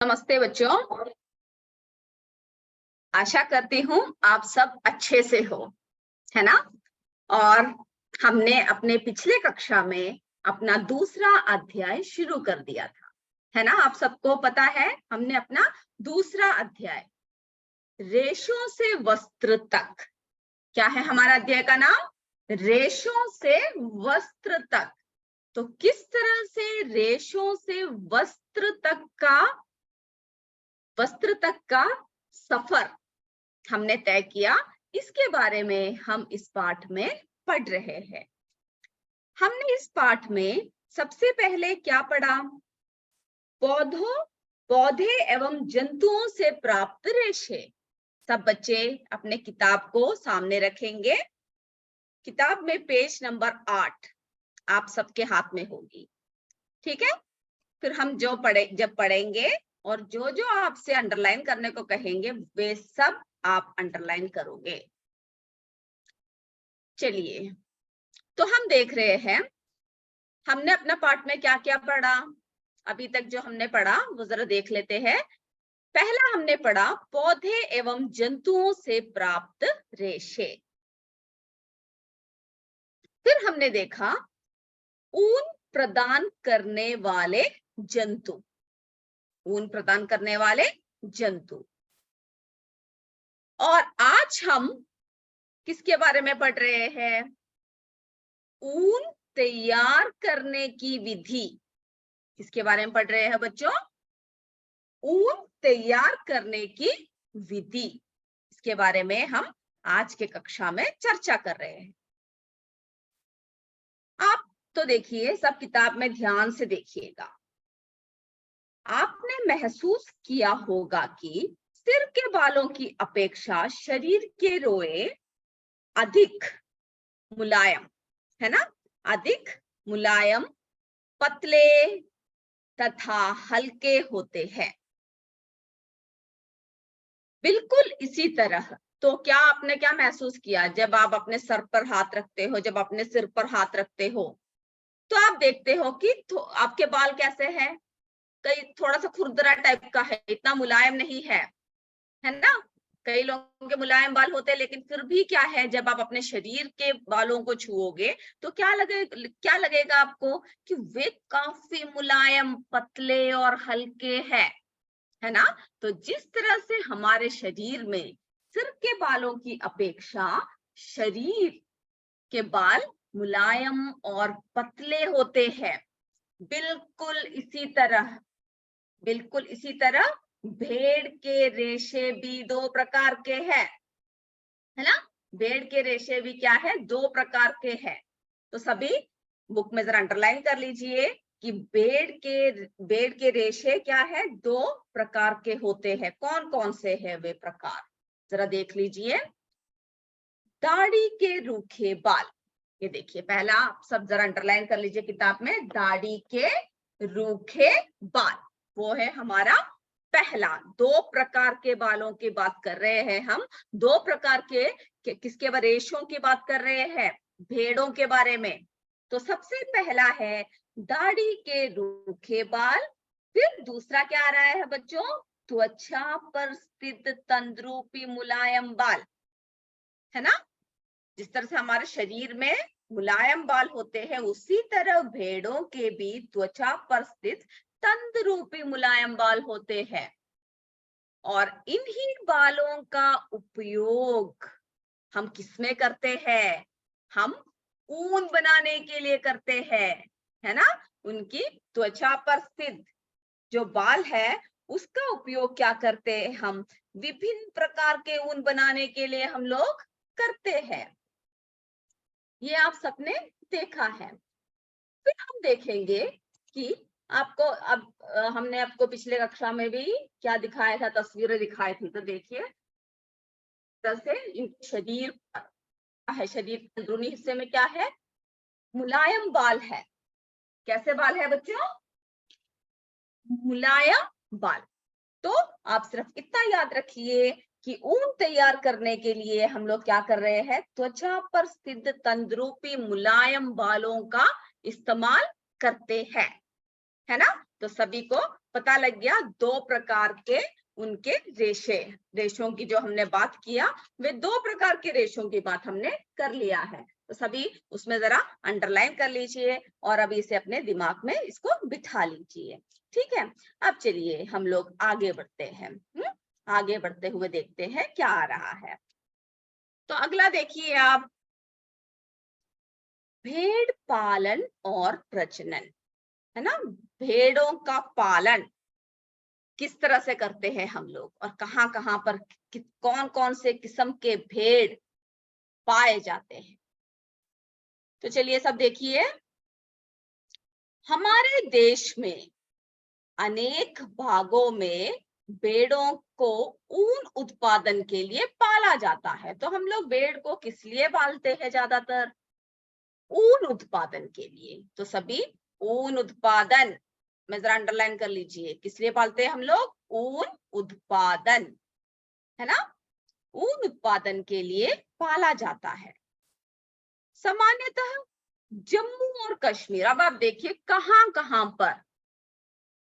नमस्ते बच्चों, आशा करती हूँ आप सब अच्छे से हो, है ना। और हमने अपने पिछले कक्षा में अपना दूसरा अध्याय शुरू कर दिया था, है ना। आप सबको पता है हमने अपना दूसरा अध्याय रेशों से वस्त्र तक, क्या है हमारा अध्याय का नाम? रेशों से वस्त्र तक। तो किस तरह से रेशों से वस्त्र तक का सफर हमने तय किया, इसके बारे में हम इस पाठ में पढ़ रहे हैं। हमने इस पाठ में सबसे पहले क्या पढ़ा? पौधे एवं जंतुओं से प्राप्त रेशे। सब बच्चे अपने किताब को सामने रखेंगे। किताब में पेज नंबर 8 आप सबके हाथ में होगी, ठीक है। फिर हम जब पढ़ेंगे और जो जो आपसे अंडरलाइन करने को कहेंगे वे सब आप अंडरलाइन करोगे। चलिए, तो हम देख रहे हैं हमने अपना पाठ में क्या क्या पढ़ा। अभी तक जो हमने पढ़ा वो जरा देख लेते हैं। पहला हमने पढ़ा पौधे एवं जंतुओं से प्राप्त रेशे। फिर हमने देखा ऊन प्रदान करने वाले जंतु। ऊन प्रदान करने वाले जंतु। और आज हम किसके बारे में पढ़ रहे हैं? ऊन तैयार करने की विधि। किसके बारे में पढ़ रहे हैं बच्चों? ऊन तैयार करने की विधि। इसके बारे में हम आज के कक्षा में चर्चा कर रहे हैं। आप तो देखिए, सब किताब में ध्यान से देखिएगा। आपने महसूस किया होगा कि सिर के बालों की अपेक्षा शरीर के रोए अधिक मुलायम, है ना, अधिक मुलायम, पतले तथा हल्के होते हैं। बिल्कुल इसी तरह तो क्या आपने क्या महसूस किया जब आप अपने सर पर हाथ रखते हो, जब अपने सिर पर हाथ रखते हो तो आप देखते हो कि आपके बाल कैसे हैं? कई थोड़ा सा खुरदरा टाइप का है, इतना मुलायम नहीं है, है ना। कई लोगों के मुलायम बाल होते हैं, लेकिन फिर भी क्या है, जब आप अपने शरीर के बालों को छुओगे तो क्या लगेगा आपको कि वे काफी मुलायम, पतले और हल्के हैं, है ना। तो जिस तरह से हमारे शरीर में सिर के बालों की अपेक्षा शरीर के बाल मुलायम और पतले होते हैं, बिल्कुल इसी तरह भेड़ के रेशे भी 2 प्रकार के हैं, है ना। भेड़ के रेशे भी क्या है? 2 प्रकार के हैं। तो सभी बुक में जरा अंडरलाइन कर लीजिए कि भेड़ के रेशे क्या है? 2 प्रकार के होते हैं। कौन कौन से हैं वे प्रकार? जरा देख लीजिए। दाढ़ी के रूखे बाल, ये देखिए, पहला आप सब जरा अंडरलाइन कर लीजिए किताब में। दाढ़ी के रूखे बाल, वो है हमारा पहला। 2 प्रकार के बालों की बात कर रहे हैं हम। 2 प्रकार के किसके रेशों की बात कर रहे हैं? भेड़ों के बारे में। तो सबसे पहला है दाढ़ी के रूखे बाल। फिर दूसरा क्या आ रहा है बच्चों? त्वचा पर स्थित तंद्रूपी मुलायम बाल, है ना। जिस तरह से हमारे शरीर में मुलायम बाल होते हैं, उसी तरह भेड़ों के भी त्वचा पर स्थित तंद्रूपी मुलायम बाल होते हैं। और इन्हीं बालों का उपयोग हम किसमें करते हैं? हम ऊन बनाने के लिए करते हैं, है ना। उनकी त्वचा पर स्थित जो बाल है उसका उपयोग क्या करते हैं हम? विभिन्न प्रकार के ऊन बनाने के लिए हम लोग करते हैं। ये आप सबने देखा है। फिर हम देखेंगे कि आपको अब हमने आपको पिछले कक्षा में भी क्या दिखाया था, तस्वीरें दिखाई थी। तो देखिए, जैसे शरीर है, शरीर के अंदरूनी हिस्से में क्या है? मुलायम बाल है। कैसे बाल है बच्चों? मुलायम बाल। तो आप सिर्फ इतना याद रखिए कि ऊन तैयार करने के लिए हम लोग क्या कर रहे हैं? त्वचा पर स्थित तंद्रूपी मुलायम बालों का इस्तेमाल करते हैं, है ना। तो सभी को पता लग गया 2 प्रकार के उनके रेशों की जो हमने बात किया, वे 2 प्रकार के रेशों की बात हमने कर लिया है। तो सभी उसमें जरा अंडरलाइन कर लीजिए और अभी इसे अपने दिमाग में इसको बिठा लीजिए। ठीक है, अब चलिए हम लोग आगे बढ़ते हैं। आगे बढ़ते हुए देखते हैं क्या आ रहा है। तो अगला देखिए आप, भेड़ पालन और प्रजनन, है ना। भेड़ों का पालन किस तरह से करते हैं हम लोग और कहाँ कहाँ पर कौन कौन से किस्म के भेड़ पाए जाते हैं। तो चलिए सब देखिए, हमारे देश में अनेक भागों में भेड़ों को ऊन उत्पादन के लिए पाला जाता है। तो हम लोग भेड़ को किस लिए पालते हैं? ज्यादातर ऊन उत्पादन के लिए। तो सभी ऊन उत्पादन में जरा अंडरलाइन कर लीजिए, किस लिए पालते हैं हम लोग? ऊन उत्पादन, है ना। ऊन उत्पादन के लिए पाला जाता है। सामान्यतः जम्मू और कश्मीर, अब आप देखिए कहां कहां पर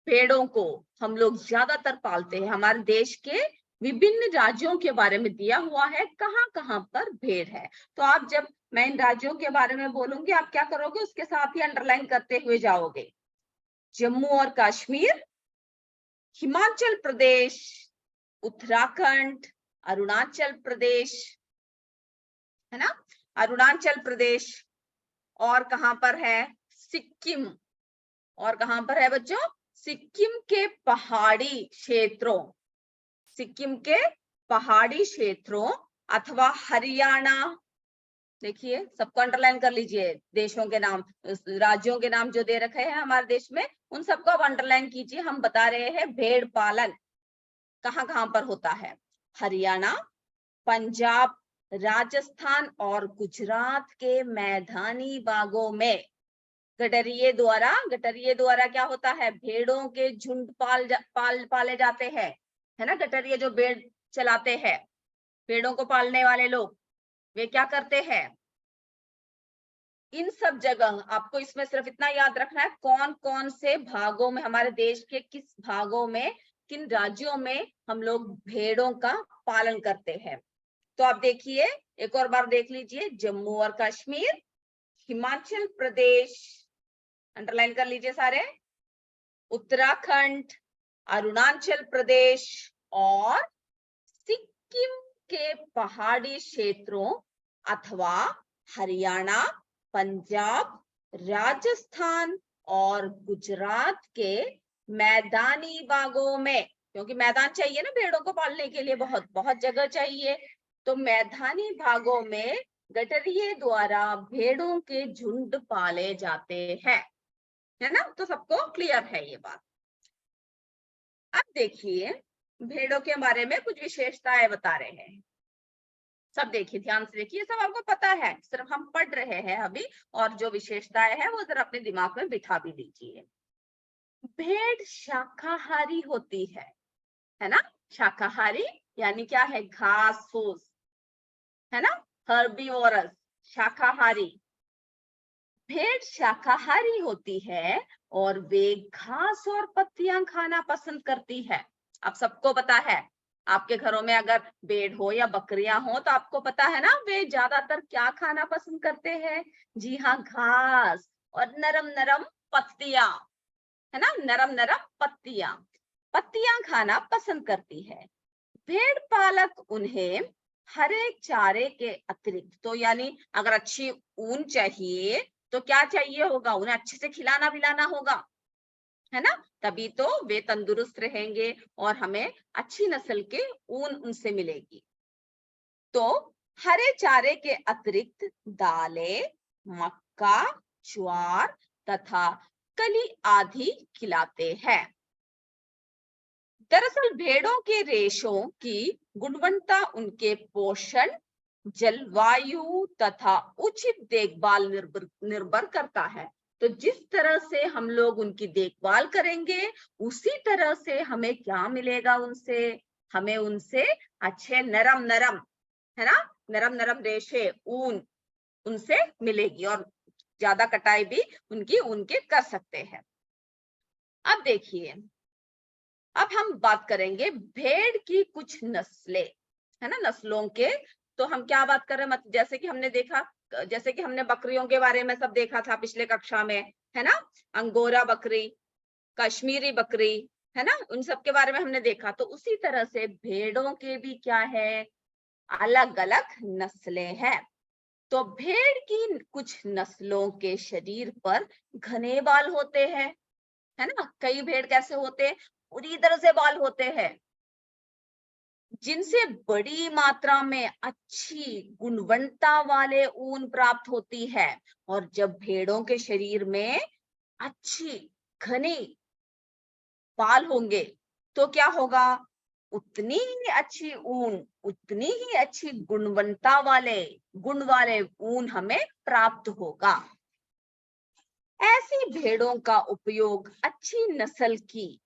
भेड़ों को हम लोग ज्यादातर पालते हैं। हमारे देश के विभिन्न राज्यों के बारे में दिया हुआ है कहां कहां पर भेड़ है। तो आप जब मैं इन राज्यों के बारे में बोलूंगी, आप क्या करोगे? उसके साथ ही अंडरलाइन करते हुए जाओगे। जम्मू और कश्मीर, हिमाचल प्रदेश, उत्तराखंड, अरुणाचल प्रदेश, है ना, अरुणाचल प्रदेश, और कहां पर है? सिक्किम। और कहां पर है बच्चों? सिक्किम के पहाड़ी क्षेत्रों, सिक्किम के पहाड़ी क्षेत्रों अथवा हरियाणा। देखिए सबको अंडरलाइन कर लीजिए, देशों के नाम, राज्यों के नाम जो दे रखे हैं हमारे देश में, उन सबको अब अंडरलाइन कीजिए। हम बता रहे हैं भेड़ पालन कहां कहां पर होता है। हरियाणा, पंजाब, राजस्थान और गुजरात के मैदानी भागों में गठरिये द्वारा क्या होता है? भेड़ों के झुंड पाले जाते हैं, है ना। गठरिये जो भेड़ चलाते हैं, भेड़ों को पालने वाले लोग, वे क्या करते हैं? इन सब जगह आपको इसमें सिर्फ इतना याद रखना है, कौन कौन से भागों में, हमारे देश के किस भागों में, किन राज्यों में हम लोग भेड़ों का पालन करते हैं। तो आप देखिए, एक और बार देख लीजिए, जम्मू और कश्मीर, हिमाचल प्रदेश, अंडरलाइन कर लीजिए सारे, उत्तराखंड, अरुणाचल प्रदेश और सिक्किम के पहाड़ी क्षेत्रों अथवा हरियाणा, पंजाब, राजस्थान और गुजरात के मैदानी भागों में, क्योंकि मैदान चाहिए ना भेड़ों को पालने के लिए, बहुत बहुत जगह चाहिए। तो मैदानी भागों में गठरिये द्वारा भेड़ों के झुंड पाले जाते हैं, है ना। तो सबको क्लियर है ये बात। अब देखिए, भेड़ों के बारे में कुछ विशेषताएं बता रहे हैं। सब देखिए, ध्यान से देखिए, सब आपको पता है, सिर्फ हम पढ़ रहे हैं अभी, और जो विशेषताएं हैं वो जरा अपने दिमाग में बिठा भी लीजिए। भेड़ शाकाहारी होती है ना। शाकाहारी यानी क्या है? घास फूस, है ना, हर्बीवोरस, शाकाहारी। भेड़ शाकाहारी होती है और वे घास और पत्तियां खाना पसंद करती है। आप सबको पता है, आपके घरों में अगर भेड़ हो या बकरियां हो तो आपको पता है ना, वे ज्यादातर क्या खाना पसंद करते हैं? जी हाँ, घास और नरम नरम पत्तियां, है ना, नरम नरम पत्तियां खाना पसंद करती है। भेड़ पालक उन्हें हरे चारे के अतिरिक्त, तो यानी अगर अच्छी ऊन चाहिए तो क्या चाहिए होगा? उन्हें अच्छे से खिलाना पिलाना होगा, है ना, तभी तो वे तंदुरुस्त रहेंगे और हमें अच्छी नस्ल के ऊन उनसे मिलेगी। तो हरे चारे के अतिरिक्त दालें, मक्का, ज्वार तथा कली आदि खिलाते हैं। दरअसल भेड़ों के रेशों की गुणवत्ता उनके पोषण, जलवायु तथा उचित देखभाल निर्भर करता है। तो जिस तरह से हम लोग उनकी देखभाल करेंगे, उसी तरह से हमें क्या मिलेगा उनसे? हमें उनसे अच्छे नरम नरम, है ना, नरम नरम रेशे, ऊन उनसे मिलेगी, और ज्यादा कटाई भी उनकी ऊन के कर सकते हैं। अब देखिए, अब हम बात करेंगे भेड़ की कुछ नस्लें, है ना, नस्लों के। तो हम क्या बात कर रहे हैं, मतलब जैसे कि हमने देखा, जैसे कि हमने बकरियों के बारे में सब देखा था पिछले कक्षा में, है ना, अंगोरा बकरी, कश्मीरी बकरी, है ना, उन सब के बारे में हमने देखा। तो उसी तरह से भेड़ों के भी क्या है, अलग अलग नस्लें हैं। तो भेड़ की कुछ नस्लों के शरीर पर घने बाल होते हैं, है ना। कई भेड़ कैसे होते हैं, पूरी तरह से बाल होते हैं, जिनसे बड़ी मात्रा में अच्छी गुणवत्ता वाले ऊन प्राप्त होती है। और जब भेड़ों के शरीर में अच्छी घनी बाल होंगे तो क्या होगा, उतनी ही अच्छी ऊन, उतनी ही अच्छी गुणवत्ता वाले गुण वाले ऊन हमें प्राप्त होगा। ऐसी भेड़ों का उपयोग अच्छी नस्ल की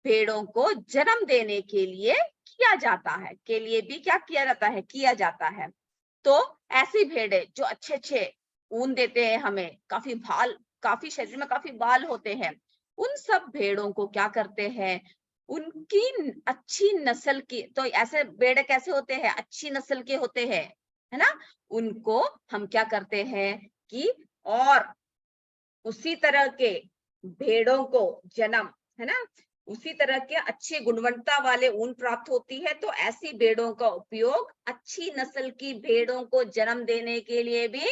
भेड़ों को जन्म देने के लिए किया जाता है, के लिए भी क्या किया जाता है, किया जाता है। तो ऐसी भेड़ें जो अच्छे अच्छे ऊन देते हैं हमें, काफी शरीर में काफी बाल होते हैं, उन सब भेड़ों को क्या करते हैं, उनकी अच्छी नस्ल की, तो ऐसे भेड़ कैसे होते हैं, अच्छी नस्ल के होते हैं, है ना, उनको हम क्या करते हैं कि, और उसी तरह के भेड़ों को जन्म, है ना, उसी तरह के अच्छी गुणवत्ता वाले ऊन प्राप्त होती है। तो ऐसी भेड़ों का उपयोग अच्छी नस्ल की भेड़ों को जन्म देने के लिए भी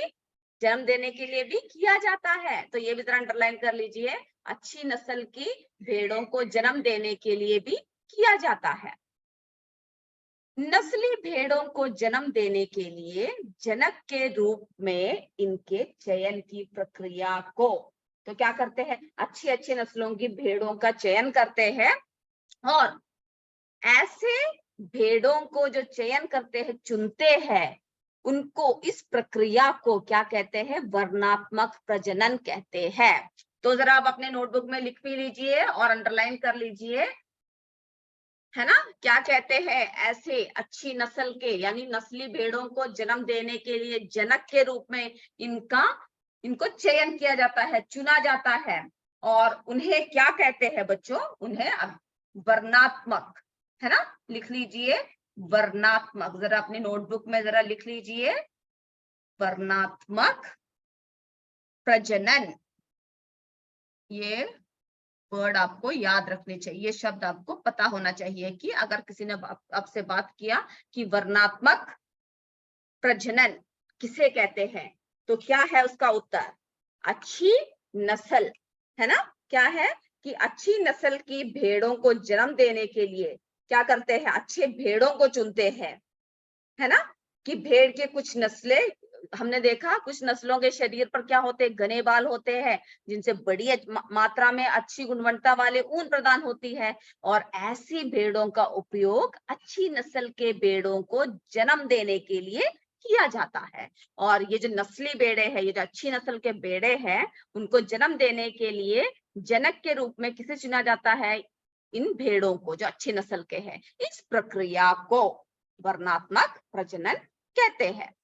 किया जाता है। तो ये भी जरा अंडरलाइन कर लीजिए, अच्छी नस्ल की भेड़ों को जन्म देने के लिए भी किया जाता है। नस्ली भेड़ों को जन्म देने के लिए जनक के रूप में इनके चयन की प्रक्रिया को, तो क्या करते हैं, अच्छी अच्छी नस्लों की भेड़ों का चयन करते हैं, और ऐसे भेड़ों को जो चयन करते हैं, चुनते हैं, उनको, इस प्रक्रिया को क्या कहते हैं, वर्णात्मक प्रजनन कहते हैं। तो जरा आप अपने नोटबुक में लिख भी लीजिए और अंडरलाइन कर लीजिए, है ना, क्या कहते हैं, ऐसे अच्छी नस्ल के यानी नस्ली भेड़ों को जन्म देने के लिए जनक के रूप में इनको चयन किया जाता है, चुना जाता है। और उन्हें क्या कहते हैं बच्चों, उन्हें वर्णात्मक, है ना, लिख लीजिए वर्णात्मक, जरा अपनी नोटबुक में जरा लिख लीजिए वर्णात्मक प्रजनन। ये वर्ड आपको याद रखने चाहिए, ये शब्द आपको पता होना चाहिए कि अगर किसी ने आपसे बात किया कि वर्णात्मक प्रजनन किसे कहते हैं, तो क्या है उसका उत्तर, अच्छी नस्ल, है ना, क्या है कि अच्छी नस्ल की भेड़ों को जन्म देने के लिए क्या करते हैं, अच्छे भेड़ों को चुनते हैं, है ना, कि भेड़ के कुछ नस्लें, हमने देखा कुछ नस्लों के शरीर पर क्या होते हैं, घने बाल होते हैं, जिनसे बड़ी मात्रा में अच्छी गुणवत्ता वाले ऊन प्रदान होती है। और ऐसी भेड़ों का उपयोग अच्छी नस्ल के भेड़ों को जन्म देने के लिए किया जाता है। और ये जो नस्ली भेड़े हैं, ये जो अच्छी नस्ल के भेड़े हैं, उनको जन्म देने के लिए जनक के रूप में किसे चुना जाता है, इन भेड़ों को जो अच्छी नस्ल के हैं। इस प्रक्रिया को वर्णात्मक प्रजनन कहते हैं।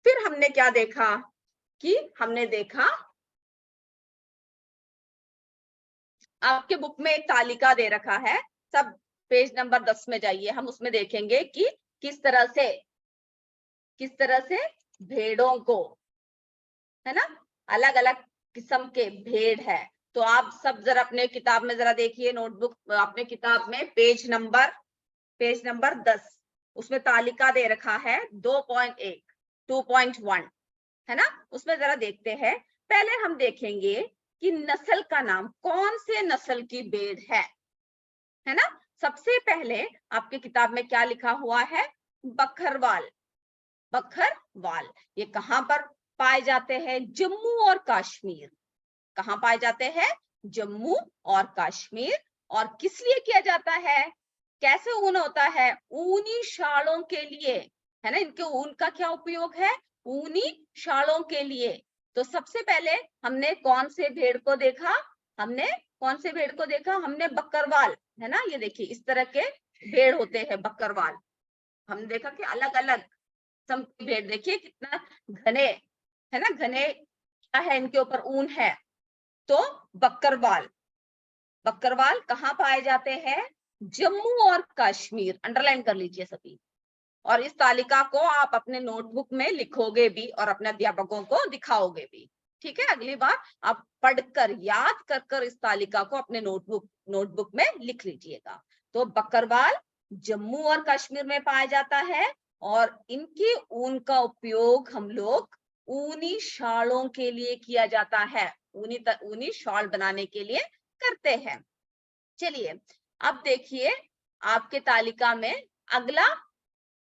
फिर हमने क्या देखा कि हमने देखा, आपके बुक में एक तालिका दे रखा है, सब पेज नंबर 10 में जाइए, हम उसमें देखेंगे कि किस तरह से भेड़ों को, है ना, अलग अलग किस्म के भेड़ है। तो आप सब जरा अपने किताब में जरा देखिए, नोटबुक अपने किताब में पेज नंबर 10, उसमें तालिका दे रखा है 2.1 2.1, है ना, उसमें जरा देखते हैं। पहले हम देखेंगे कि नस्ल का नाम, कौन से नस्ल की भेड़ है ना। सबसे पहले आपके किताब में क्या लिखा हुआ है, बकरवाल। बकरवाल ये कहां पर पाए जाते हैं, जम्मू और कश्मीर। कहां पाए जाते हैं, जम्मू और कश्मीर। और किस लिए किया जाता है, कैसे ऊन होता है, ऊनी शालों के लिए, है ना, इनके ऊन का क्या उपयोग है, ऊनी शालों के लिए। तो सबसे पहले हमने कौन से भेड़ को देखा, हमने बकरवाल, है ना, ये देखिए इस तरह के भेड़ होते हैं बकरवाल। हमने देखा कि अलग अलग किस्म के भेड़, देखिए कितना घने, है ना, घने क्या है, इनके ऊपर ऊन है। तो बकरवाल, बकरवाल कहाँ पाए जाते हैं? जम्मू और कश्मीर। अंडरलाइन कर लीजिए सभी। और इस तालिका को आप अपने नोटबुक में लिखोगे भी और अपने अध्यापकों को दिखाओगे भी। ठीक है, अगली बार आप पढ़कर याद कर कर इस तालिका को अपने नोटबुक में लिख लीजिएगा। तो बकरवाल जम्मू और कश्मीर में पाया जाता है और इनकी ऊन का उपयोग हम लोग ऊनी शालों के लिए किया जाता है, ऊनी शॉल बनाने के लिए करते हैं। चलिए अब देखिए आपके तालिका में अगला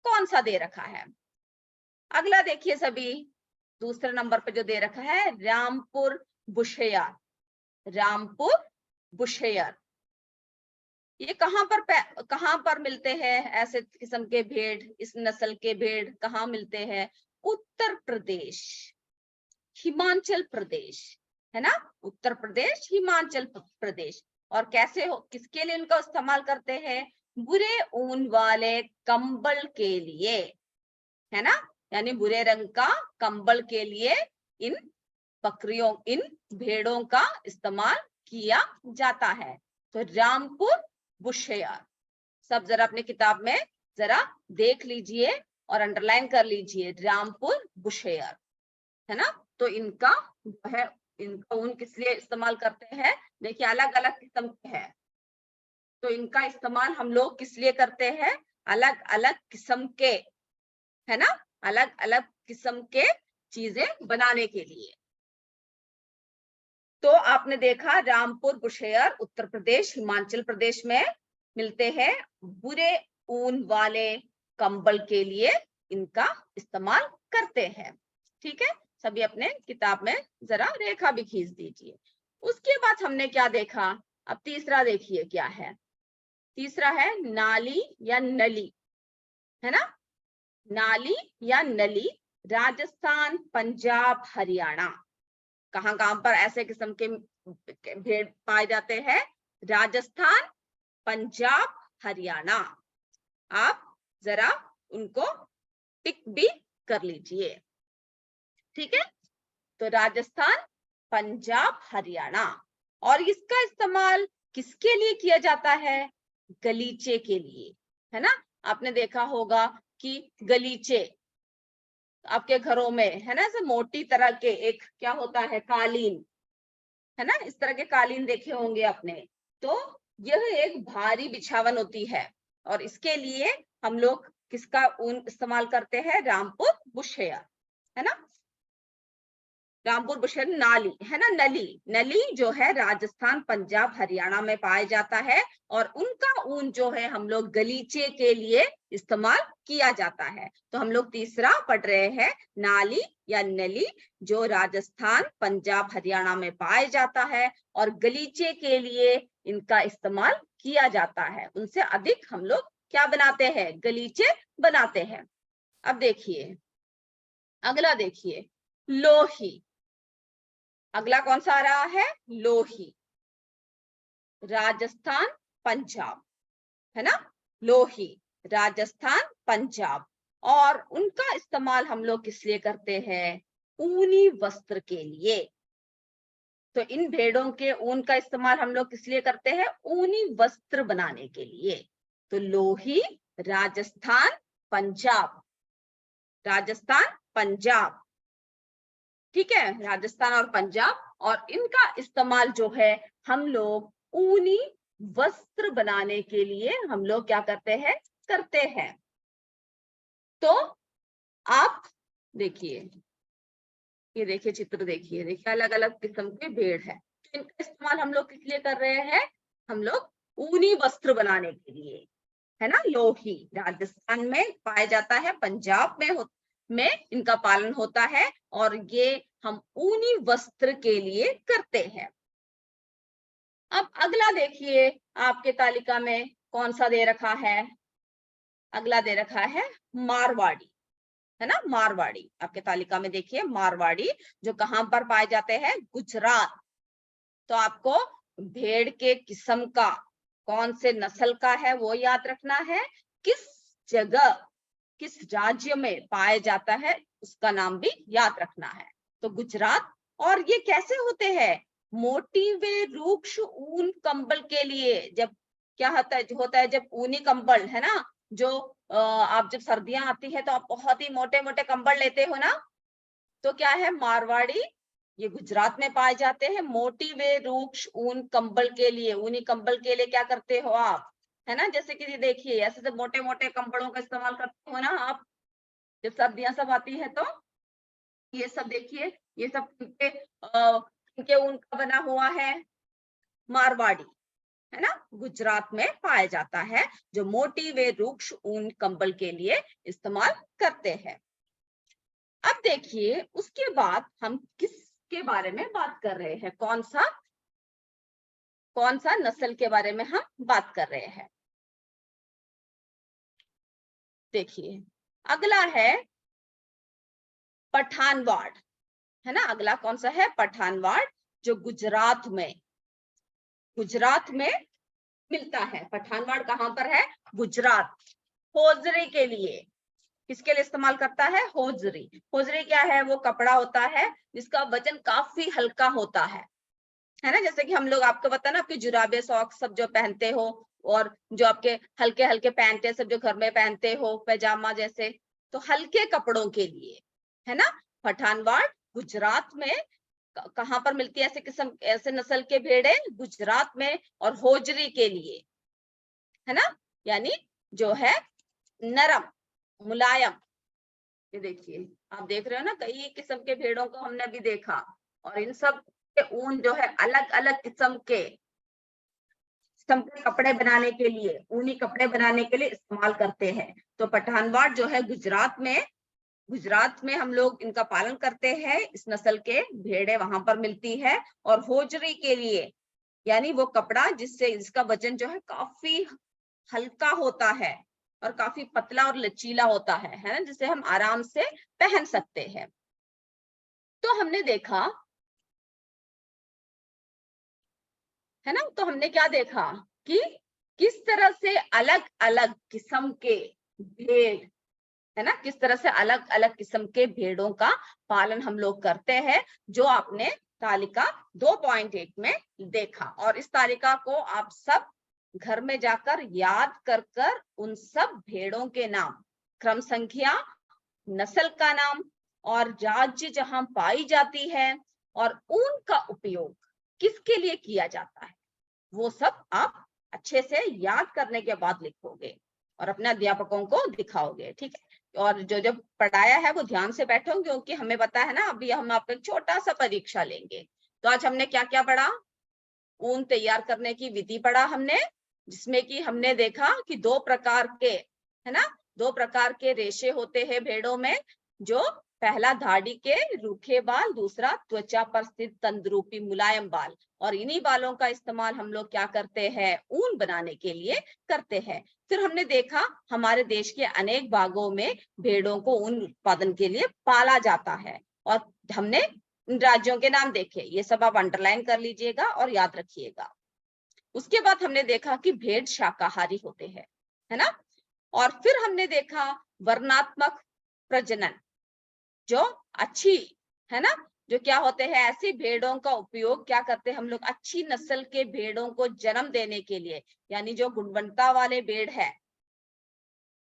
कौन सा दे रखा है। अगला देखिए सभी, दूसरे नंबर पे जो दे रखा है रामपुर बुशेयर। रामपुर बुशेयर ये कहां पर मिलते हैं? ऐसे किस्म के भेड़, इस नस्ल के भेड़ कहाँ मिलते हैं? उत्तर प्रदेश, हिमाचल प्रदेश, है ना, उत्तर प्रदेश, हिमाचल प्रदेश। और कैसे हो, किसके लिए इनका इस्तेमाल करते हैं? बुरे ऊन वाले कंबल के लिए, है ना, यानी बुरे रंग का कंबल के लिए इन बकरियों, इन भेड़ों का इस्तेमाल किया जाता है। तो रामपुर बुशेयर सब जरा अपने किताब में जरा देख लीजिए और अंडरलाइन कर लीजिए, रामपुर बुशेयर, है ना। तो इनका जो है, इनका ऊन किस लिए इस्तेमाल करते हैं? देखिए अलग अलग किस्म के हैं, तो इनका इस्तेमाल हम लोग किस लिए करते हैं? अलग अलग किस्म के, है ना, अलग अलग किस्म के चीजें बनाने के लिए। तो आपने देखा रामपुर बुशेयर उत्तर प्रदेश, हिमाचल प्रदेश में मिलते हैं। बुरे ऊन वाले कंबल के लिए इनका इस्तेमाल करते हैं। ठीक है, सभी अपने किताब में जरा रेखा भी खींच दीजिए। उसके बाद हमने क्या देखा? अब तीसरा देखिए क्या है। तीसरा है नाली या नली, है ना, नाली या नली। राजस्थान, पंजाब, हरियाणा, कहां कहां पर ऐसे किस्म के भेड़ पाए जाते हैं? राजस्थान, पंजाब, हरियाणा। आप जरा उनको टिक भी कर लीजिए। ठीक है, तो राजस्थान, पंजाब, हरियाणा। और इसका इस्तेमाल किसके लिए किया जाता है? गलीचे के लिए, है ना। आपने देखा होगा कि गलीचे आपके घरों में, है ना, ऐसे मोटी तरह के एक क्या होता है, कालीन, है ना, इस तरह के कालीन देखे होंगे आपने। तो यह एक भारी बिछावन होती है और इसके लिए हम लोग किसका ऊन इस्तेमाल करते हैं? रामपुर बुशेयर, है ना। रामपुर बुशेयर नाली, है ना, नली, नली जो है राजस्थान, पंजाब, हरियाणा में पाया जाता है और उनका ऊन जो है हम लोग गलीचे के लिए इस्तेमाल किया जाता है। तो हम लोग तीसरा पढ़ रहे हैं नाली या नली, जो राजस्थान, पंजाब, हरियाणा में पाया जाता है और गलीचे के लिए इनका इस्तेमाल किया जाता है। उनसे अधिक हम लोग क्या बनाते हैं? गलीचे बनाते हैं। अब देखिए अगला, देखिए लोही। अगला कौन सा आ रहा है? लोही, राजस्थान, पंजाब, है ना, लोही, राजस्थान, पंजाब। और उनका इस्तेमाल हम लोग किस लिए करते हैं? ऊनी वस्त्र के लिए। तो इन भेड़ों के ऊन का इस्तेमाल हम लोग किस लिए करते हैं? ऊनी वस्त्र बनाने के लिए। तो लोही, राजस्थान, पंजाब, राजस्थान, पंजाब, ठीक है, राजस्थान और पंजाब। और इनका इस्तेमाल जो है हम लोग ऊनी वस्त्र बनाने के लिए हम लोग क्या करते हैं? करते हैं। तो आप देखिए, ये देखिए चित्र, देखिए देखिए अलग अलग किस्म के भेड़ है। तो इनका इस्तेमाल हम लोग किस लिए कर रहे हैं? हम लोग ऊनी वस्त्र बनाने के लिए, है ना। लोही राजस्थान में पाया जाता है, पंजाब में इनका पालन होता है और ये हम ऊनी वस्त्र के लिए करते हैं। अब अगला देखिए आपके तालिका में कौन सा दे रखा है? अगला दे रखा है मारवाड़ी, है ना, मारवाड़ी। आपके तालिका में देखिए मारवाड़ी, जो कहां पर पाए जाते हैं? गुजरात। तो आपको भेड़ के किस्म का, कौन से नस्ल का है वो याद रखना है, किस जगह, किस राज्य में पाया जाता है उसका नाम भी याद रखना है। तो गुजरात। और ये कैसे होते हैं? मोटी व रूक्ष ऊन कंबल के लिए, जब क्या होता है जब ऊनी कंबल है ना, जो आप जब सर्दियां आती है तो आप बहुत ही मोटे मोटे कंबल लेते हो ना, तो क्या है मारवाड़ी ये गुजरात में पाए जाते हैं। मोटी व रूक्ष ऊन कंबल के लिए, ऊनी कंबल के लिए क्या करते हो आप, है ना, जैसे कि देखिए ऐसे से मोटे मोटे कंबलों का इस्तेमाल करते हो ना आप जब सर्दियां सब आती है। तो ये सब देखिए, ये सब इनके ऊन का बना हुआ है, मारवाड़ी है ना, गुजरात में पाया जाता है, जो मोटी व रूक्ष ऊन कंबल के लिए इस्तेमाल करते हैं। अब देखिए उसके बाद हम किसके बारे में बात कर रहे हैं, कौन सा नस्ल के बारे में हम बात कर रहे हैं। देखिए अगला है पठानवाड़, है ना, अगला कौन सा है, पठानवाड़, जो गुजरात में मिलता है। पठानवाड़ कहाँ पर है, गुजरात। होजरी के लिए, किसके लिए इस्तेमाल करता है, होजरी। होजरी क्या है, वो कपड़ा होता है जिसका वजन काफी हल्का होता है ना, जैसे कि हम लोग आपको पता है ना, आपके जुराबे सॉक्स सब जो पहनते हो, और जो आपके हल्के हल्के पैंट सब जो घर में पहनते हो, पैजामा जैसे, तो हल्के कपड़ों के लिए, है ना। पठानवाड़ गुजरात में कहाँ पर मिलती है ऐसे किस्म, ऐसे नस्ल के भेड़े, गुजरात में, और होजरी के लिए, है ना, यानी जो है नरम मुलायम। ये देखिए आप देख रहे हो ना, कई किस्म के भेड़ों को हमने अभी देखा, और इन सब के ऊन जो है अलग अलग किस्म के कपड़े बनाने के लिए, ऊनी कपड़े बनाने के लिए इस्तेमाल करते हैं। तो पठानवाड़ जो है गुजरात में हम लोग इनका पालन करते हैं, इस नस्ल के भेड़े वहां पर मिलती है। और होजरी के लिए, यानी वो कपड़ा जिससे इसका वजन जो है काफी हल्का होता है और काफी पतला और लचीला होता है ना, जिसे हम आराम से पहन सकते हैं। तो हमने देखा, है ना, तो हमने क्या देखा कि किस तरह से अलग अलग किस्म के भेड़, है ना, किस तरह से अलग अलग किस्म के भेड़ों का पालन हम लोग करते हैं, जो आपने तालिका 2.1 में देखा। और इस तालिका को आप सब घर में जाकर याद कर कर उन सब भेड़ों के नाम, क्रम संख्या, नस्ल का नाम, और राज्य जहां पाई जाती है, और ऊन का उपयोग किसके लिए किया जाता है, वो सब आप अच्छे से याद करने के बाद लिखोगे और अपने अध्यापकों को दिखाओगे, ठीक है। और जो जो पढ़ाया है वो ध्यान से बैठो, क्योंकि हमें पता है ना, अभी हम आपका छोटा सा परीक्षा लेंगे। तो आज हमने क्या क्या पढ़ा, ऊन तैयार करने की विधि पढ़ा हमने, जिसमें कि हमने देखा कि दो प्रकार के, है ना, दो प्रकार के रेशे होते हैं भेड़ों में, जो पहला धाड़ी के रूखे बाल, दूसरा त्वचा पर स्थित तंद्रूपी मुलायम बाल। और इन्हीं बालों का इस्तेमाल हम लोग क्या करते हैं, ऊन बनाने के लिए करते हैं। फिर हमने देखा हमारे देश के अनेक भागों में भेड़ों को ऊन उत्पादन के लिए पाला जाता है, और हमने इन राज्यों के नाम देखे, ये सब आप अंडरलाइन कर लीजिएगा और याद रखिएगा। उसके बाद हमने देखा कि भेड़ शाकाहारी होते हैं, है ना। और फिर हमने देखा वर्णात्मक प्रजनन, जो अच्छी, है ना, जो क्या होते हैं, ऐसी भेड़ों का उपयोग क्या करते हैं हम लोग, अच्छी नस्ल के भेड़ों को जन्म देने के लिए, यानी जो गुणवत्ता वाले भेड़ है,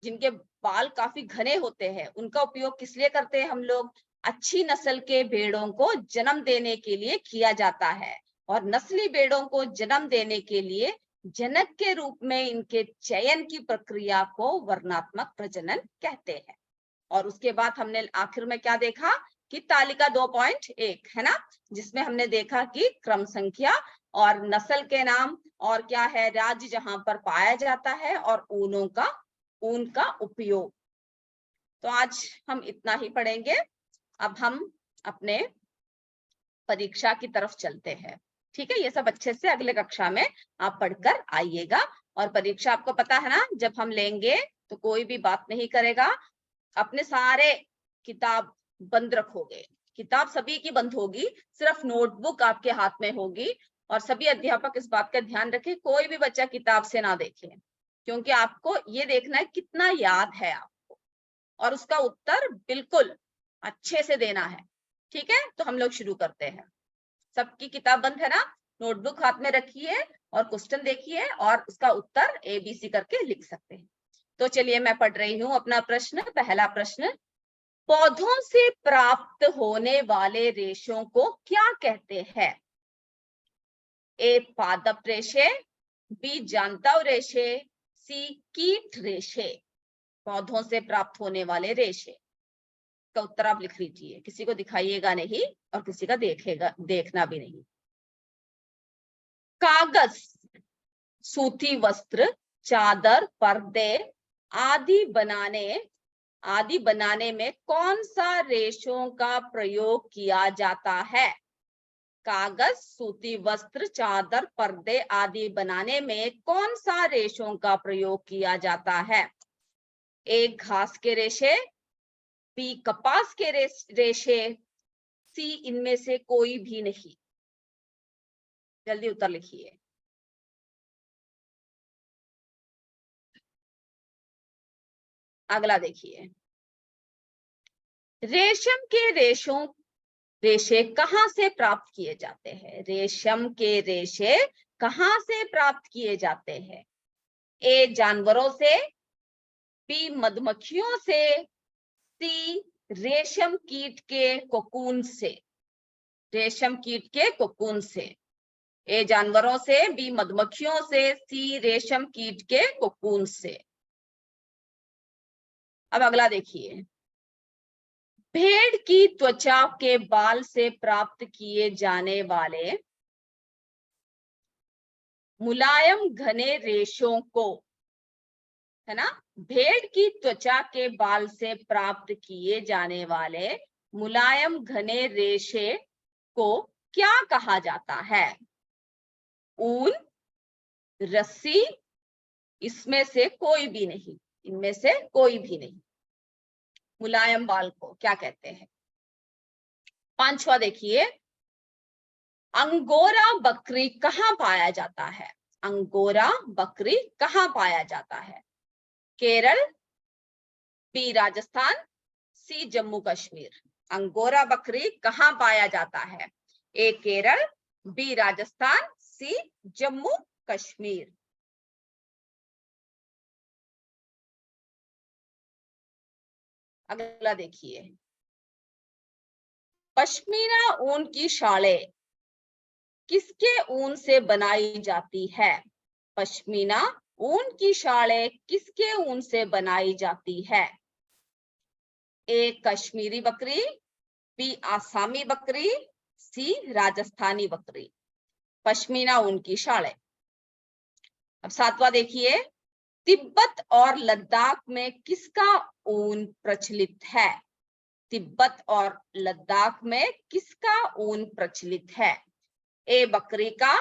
जिनके बाल काफी घने होते हैं, उनका उपयोग किस लिए करते हैं हम लोग, अच्छी नस्ल के भेड़ों को जन्म देने के लिए किया जाता है। और नस्ली भेड़ों को जन्म देने के लिए जनक के रूप में इनके चयन की प्रक्रिया को वर्णात्मक प्रजनन कहते हैं। और उसके बाद हमने आखिर में क्या देखा कि तालिका 2.1, है ना, जिसमें हमने देखा कि क्रम संख्या और नस्ल के नाम, और क्या है, राज्य जहां पर पाया जाता है, और ऊन का उपयोग। तो आज हम इतना ही पढ़ेंगे। अब हम अपने परीक्षा की तरफ चलते हैं, ठीक है। ये सब अच्छे से अगले कक्षा में आप पढ़कर आइएगा। और परीक्षा आपको पता है ना, जब हम लेंगे तो कोई भी बात नहीं करेगा, अपने सारे किताब बंद रखोगे, किताब सभी की बंद होगी, सिर्फ नोटबुक आपके हाथ में होगी। और सभी अध्यापक इस बात का ध्यान रखें, कोई भी बच्चा किताब से ना देखे, क्योंकि आपको ये देखना है कितना याद है आपको, और उसका उत्तर बिल्कुल अच्छे से देना है, ठीक है। तो हम लोग शुरू करते हैं। सबकी किताब बंद है ना, नोटबुक हाथ में रखिए और क्वेश्चन देखिए और उसका उत्तर ABC करके लिख सकते हैं। तो चलिए मैं पढ़ रही हूँ अपना प्रश्न। पहला प्रश्न, पौधों से प्राप्त होने वाले रेशों को क्या कहते हैं? ए पादप रेशे, बी जांतव रेशे, सी कीट रेशे। पौधों से प्राप्त होने वाले रेशे का उत्तर आप लिख लीजिए, किसी को दिखाइएगा नहीं और किसी का देखना भी नहीं। कागज, सूती वस्त्र, चादर, पर्दे आदि बनाने में कौन सा रेशों का प्रयोग किया जाता है? कागज, सूती वस्त्र, चादर, पर्दे आदि बनाने में कौन सा रेशों का प्रयोग किया जाता है? ए घास के रेशे, बी कपास के रेशे, सी इनमें से कोई भी नहीं। जल्दी उत्तर लिखिए। अगला देखिए, रेशम के रेशे कहाँ से प्राप्त किए जाते हैं? रेशम के रेशे कहाँ से प्राप्त किए जाते हैं? ए जानवरों से, बी मधुमक्खियों से, सी रेशम कीट के कोकून से। रेशम कीट के कोकून से। ए जानवरों से, बी मधुमक्खियों से, सी रेशम कीट के कोकून से। अब अगला देखिए, भेड़ की त्वचा के बाल से प्राप्त किए जाने वाले मुलायम घने रेशों को, है ना, भेड़ की त्वचा के बाल से प्राप्त किए जाने वाले मुलायम घने रेशे को क्या कहा जाता है? ऊन, रस्सी, इसमें से कोई भी नहीं। इनमें से कोई भी नहीं। मुलायम बाल को क्या कहते हैं? पांचवा देखिए, अंगोरा बकरी कहाँ पाया जाता है? अंगोरा बकरी कहाँ पाया जाता है? केरल, बी राजस्थान, सी जम्मू कश्मीर। अंगोरा बकरी कहाँ पाया जाता है? ए केरल, बी राजस्थान, सी जम्मू कश्मीर। अगला देखिए, पश्मीना ऊन की शालें किसके ऊन से बनाई जाती है? पश्मीना ऊन की शालें किसके ऊन से बनाई जाती है? ए कश्मीरी बकरी, बी आसामी बकरी, सी राजस्थानी बकरी। पश्मीना ऊन की शालें। अब सातवां देखिए, तिब्बत और लद्दाख में किसका ऊन प्रचलित है? तिब्बत और लद्दाख में किसका ऊन प्रचलित है? ए बकरी का,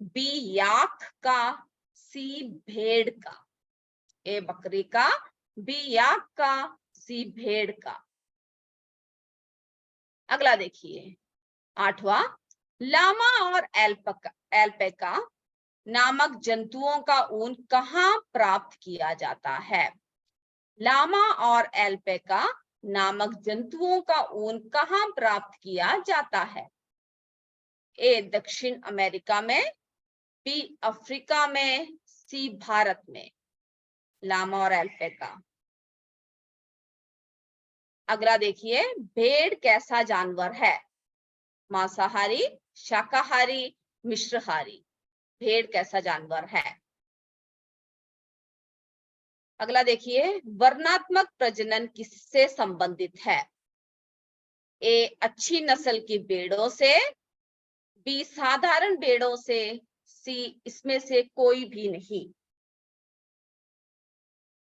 बी याक का, सी भेड़ का। ए बकरी का, बी याक का, सी भेड़ का। अगला देखिए, आठवां, लामा और एल्पैका नामक जंतुओं का ऊन कहाँ प्राप्त किया जाता है? लामा और एल्पैका नामक जंतुओं का ऊन कहाँ प्राप्त किया जाता है? ए दक्षिण अमेरिका में, बी अफ्रीका में, सी भारत में। लामा और एल्पैका। अगला देखिए, भेड़ कैसा जानवर है? मांसाहारी, शाकाहारी, मिश्रहारी। भेड़ कैसा जानवर है? अगला देखिए, वर्णात्मक प्रजनन किससे संबंधित है? ए अच्छी नस्ल की भेड़ों से, बी साधारण भेड़ों से, सी इसमें से कोई भी नहीं।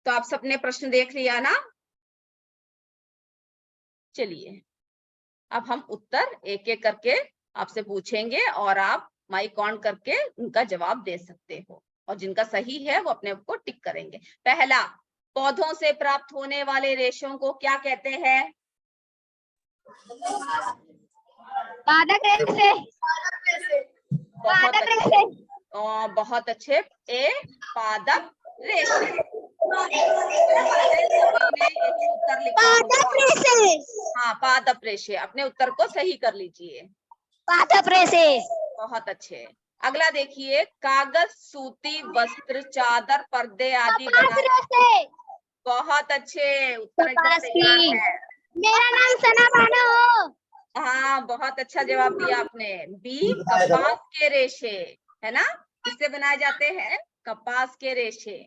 तो आप सबने प्रश्न देख लिया ना? चलिए अब हम उत्तर एक एक करके आपसे पूछेंगे और आप माइक ऑन करके उनका जवाब दे सकते हो और जिनका सही है वो अपने आप को टिक करेंगे। पहला, पौधों से प्राप्त होने वाले रेशों को क्या कहते हैं? पादप रेशे। बहुत अच्छे। ए पादप रेशे। यही उत्तर लिखा होगा। हाँ, पादप रेशे। अपने उत्तर को सही कर लीजिए। पादप रेशे। बहुत अच्छे। अगला देखिए, कागज, सूती वस्त्र, चादर, पर्दे आदि कपास बनाने। रेशे। बहुत अच्छे, उत्तर एकदम कपास तैयार की। है। मेरा नाम सना बानो। हाँ, बहुत अच्छा जवाब दिया आपने। बी, कपास के रेशे, है ना, किससे बनाए जाते हैं? कपास के रेशे।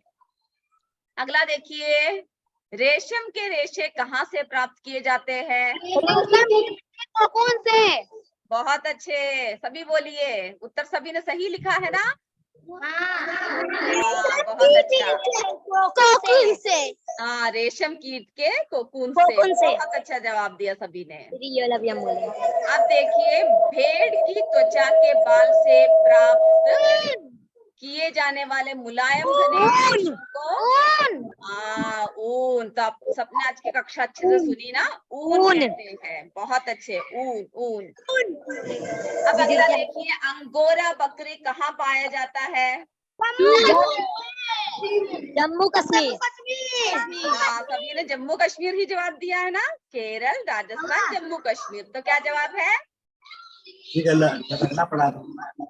अगला देखिए, रेशम के रेशे कहाँ से प्राप्त किए जाते हैं? कोकून से। बहुत अच्छे, सभी बोलिए। उत्तर सभी ने सही लिखा है ना? हाँ, बहुत अच्छा। कोकून से। हाँ, रेशम कीट के कोकून से। कोकून से। बहुत अच्छा जवाब दिया सभी ने। ये वाला भी हम बोले। अब देखिए, भेड़ की त्वचा के बाल से प्राप्त किए जाने वाले मुलायम घने रेशों को ऊन। तो आप सबने आज की कक्षा अच्छे से सुनी ना? ऊन कहते हैं। बहुत अच्छे, ऊन ऊन। अब अगला देखिए, अंगोरा बकरी कहाँ पाया जाता है? जम्मू कश्मीर। हाँ, सभी ने जम्मू कश्मीर ही जवाब दिया है ना? केरल, राजस्थान, जम्मू कश्मीर। तो क्या जवाब है?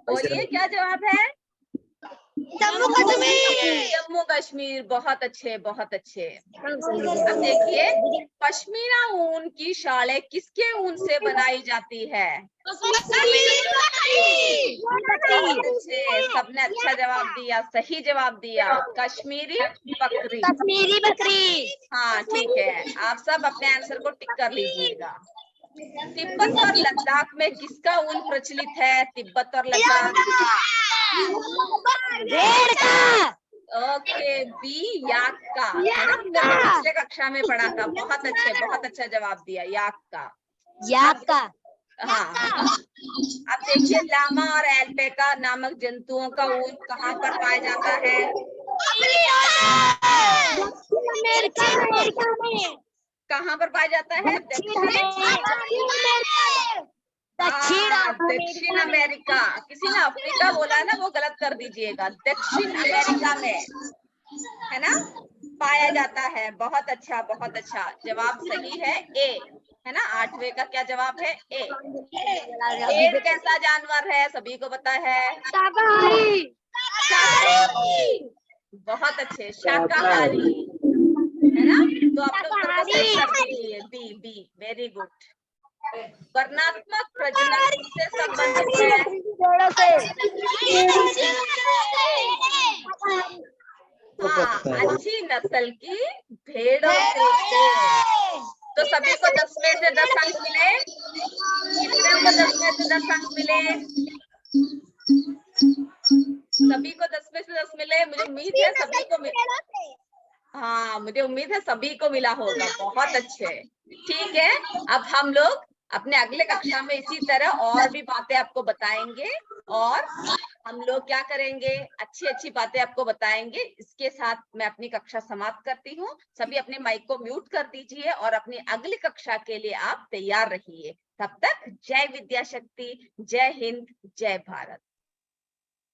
बोलिए, क्या जवाब है? जम्मू कश्मीर। जम्मू कश्मीर। बहुत अच्छे, बहुत अच्छे। अब देखिए, पश्मीना ऊन की शालें किसके ऊन से बनाई जाती है? बहुत अच्छे, सबने अच्छा जवाब दिया, सही जवाब दिया। कश्मीरी बकरी। कश्मीरी बकरी। हाँ, ठीक है। आप सब अपने आंसर को टिक कर लीजिएगा। तिब्बत और लद्दाख में किसका ऊन प्रचलित है? तिब्बत और लद्दाख। भेड़ का। ओके, बी, याक का, है ना? हमने अभी पिछले कक्षा में पढ़ा था। बहुत अच्छे, बहुत अच्छा जवाब दिया, याक का। याक का। हाँ। अब देखिए, लामा और एल्पेका नामक जंतुओं का ऊन कहाँ पर पाया जाता है? कहाँ पर पाया जाता है? दक्षिण अमेरिका। किसी ने अफ्रीका बोला है ना, वो गलत कर दीजिएगा। दक्षिण अमेरिका में, है ना, पाया जाता है। बहुत अच्छा, बहुत अच्छा। जवाब सही है ए, है ना? 8वें का क्या जवाब है? ए। भेड़ कैसा जानवर है? सभी को पता है। बहुत अच्छे, शाकाहारी, है ना? तो आप लोग उत्तर को सही कर दीजिए। B, B, very good. वर्णात्मक प्रजनन किससे संबंधित है? हाँ, अच्छी नस्ल की भेड़ों से। तो सभी को 10 में से 10 अंक मिले। कितने को 10 में से 10 अंक मिले? सभी को 10 में से 10 मिले। मुझे उम्मीद है सभी को हाँ, मुझे उम्मीद है सभी को मिला होगा। बहुत अच्छे, ठीक है। अब हम लोग अपने अगले कक्षा में इसी तरह और भी बातें आपको बताएंगे, और हम लोग क्या करेंगे, अच्छी अच्छी बातें आपको बताएंगे। इसके साथ मैं अपनी कक्षा समाप्त करती हूँ। सभी अपने माइक को म्यूट कर दीजिए और अपनी अगली कक्षा के लिए आप तैयार रहिए। तब तक जय विद्या शक्ति, जय हिंद, जय भारत।